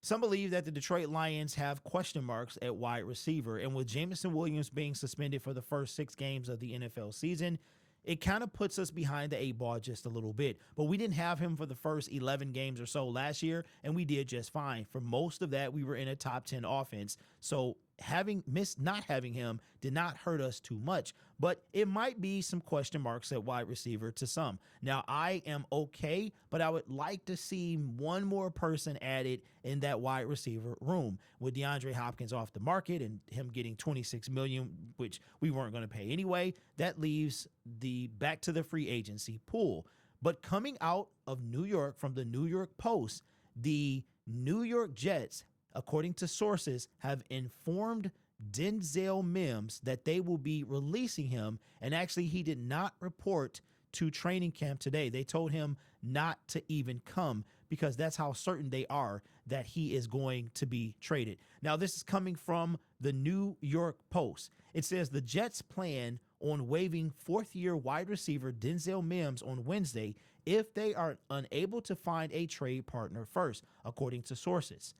Some believe that the Detroit Lions have question marks at wide receiver, and with Jameson Williams being suspended for the first 6 games of the NFL season, it kind of puts us behind the 8 ball just a little bit. But we didn't have him for the first 11 games or so last year, and we did just fine. For most of that, we were in a top 10 offense. So not having him did not hurt us too much, but it might be some question marks at wide receiver to some. Now, I am okay, but I would like to see one more person added in that wide receiver room. With DeAndre Hopkins off the market and him getting $26 million, which we weren't going to pay anyway, that leaves the back to the free agency pool. But coming out of New York from the New York Post, the New York Jets, according to sources, have informed Denzel Mims that they will be releasing him. And actually, he did not report to training camp today. They told him not to even come because that's how certain they are that he is going to be traded. Now, this is coming from the New York Post. It says the Jets plan on waiving 4th-year wide receiver Denzel Mims on Wednesday if they are unable to find a trade partner first, according to sources.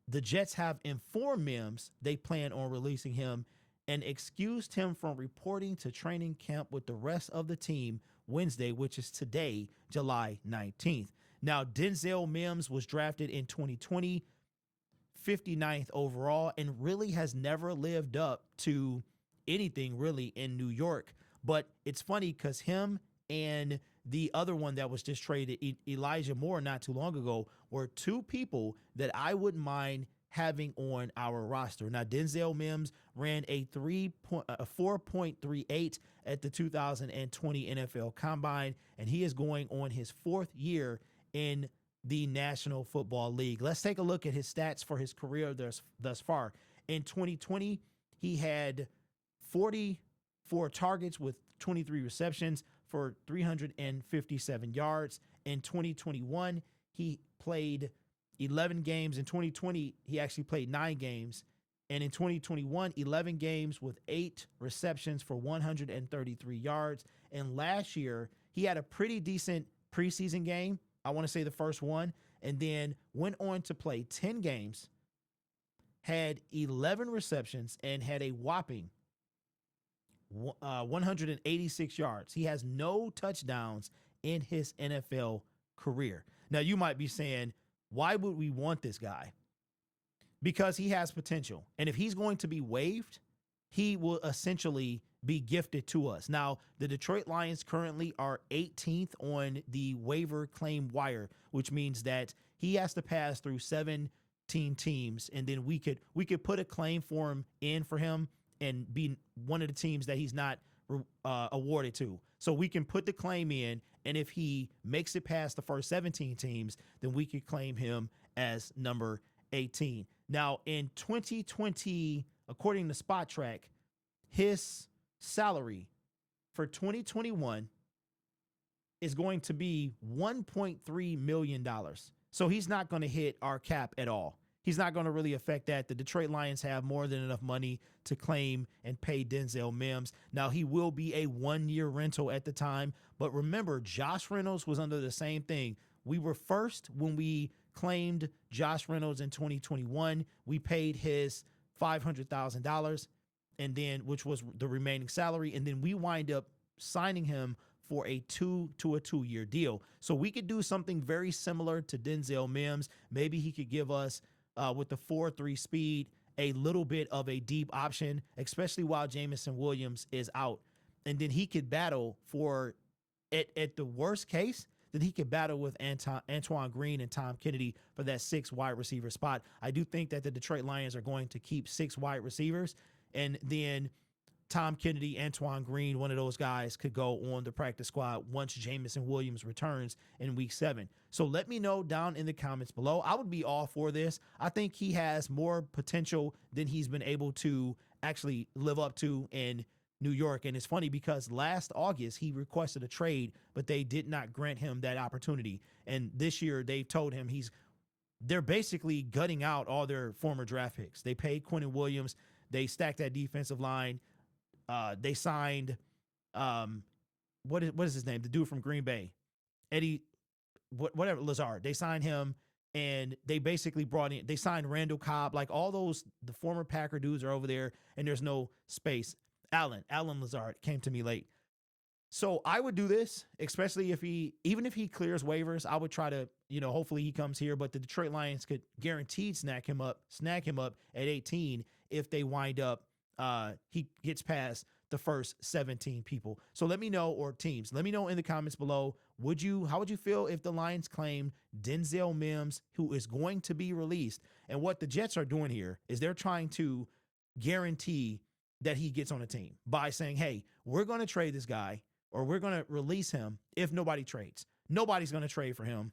The Jets have informed Mims they plan on releasing him and excused him from reporting to training camp with the rest of the team Wednesday, which is today, July 19th. Now, Denzel Mims was drafted in 2020, 59th overall, and really has never lived up to anything really in New York. But it's funny because him and the other one that was just traded, Elijah Moore, not too long ago, were 2 people that I wouldn't mind having on our roster. Now, Denzel Mims ran a 4.38 at the 2020 NFL Combine, and he is going on his 4th year in the National Football League. Let's take a look at his stats for his career thus far. In 2020, he had 44 targets with 23 receptions for 357 yards. In 2021, he played 11 games. In 2020, he actually played 9 games. And in 2021, 11 games with 8 receptions for 133 yards. And last year, he had a pretty decent preseason game. I want to say the first one. And then went on to play 10 games, had 11 receptions, and had a whopping 186 yards. He has no touchdowns in his NFL career. Now, you might be saying, why would we want this guy? Because he has potential. And if he's going to be waived, he will essentially be gifted to us. Now, the Detroit Lions currently are 18th on the waiver claim wire, which means that he has to pass through 17 teams, and then we could put a claim form in for him and be one of the teams that he's not awarded to. So we can put the claim in, and if he makes it past the first 17 teams, then we could claim him as number 18. Now, in 2020, according to Spot Track, his salary for 2021 is going to be $1.3 million. So he's not going to hit our cap at all. He's not going to really affect that. The Detroit Lions have more than enough money to claim and pay Denzel Mims. Now, he will be a 1-year rental at the time. But remember, Josh Reynolds was under the same thing. We were first when we claimed Josh Reynolds in 2021. We paid his $500,000, and then which was the remaining salary. And then we wind up signing him for a 2-year deal. So we could do something very similar to Denzel Mims. Maybe he could give us, with the 4.3 speed, a little bit of a deep option, especially while Jameson Williams is out. And then he could battle for, at the worst case, then he could battle with Antoine Green and Tom Kennedy for that 6 wide receiver spot. I do think that the Detroit Lions are going to keep 6 wide receivers, and then Tom Kennedy, Antoine Green, one of those guys could go on the practice squad once Jameson Williams returns in week 7. So let me know down in the comments below. I would be all for this. I think he has more potential than he's been able to actually live up to in New York. And it's funny because last August he requested a trade, but they did not grant him that opportunity. And this year they've told him they're basically gutting out all their former draft picks. They paid Quentin Williams. They stacked that defensive line. They signed, what is his name? The dude from Green Bay, Eddie, whatever, Lazard. They signed him, and they basically they signed Randall Cobb, like all those, the former Packer dudes are over there, and there's no space. Allen Lazard came to me late. So I would do this, especially even if he clears waivers, I would try to, hopefully he comes here, but the Detroit Lions could guaranteed snag him up at 18 if they wind up, he gets past the first 17 people. So let me know, or teams, let me know in the comments below. How would you feel if the Lions claimed Denzel Mims, who is going to be released? And what the Jets are doing here is they're trying to guarantee that he gets on a team by saying, hey, we're going to trade this guy, or we're going to release him if nobody trades. Nobody's going to trade for him.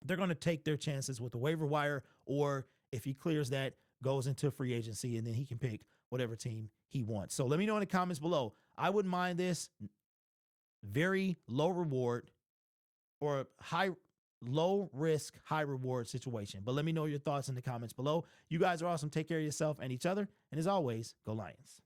They're going to take their chances with the waiver wire, or if he clears that, goes into free agency, and then he can pick whatever team he wants. So let me know in the comments below. I wouldn't mind this. Very low reward, or low risk, high reward situation. But let me know your thoughts in the comments below. You guys are awesome. Take care of yourself and each other. And as always, go Lions.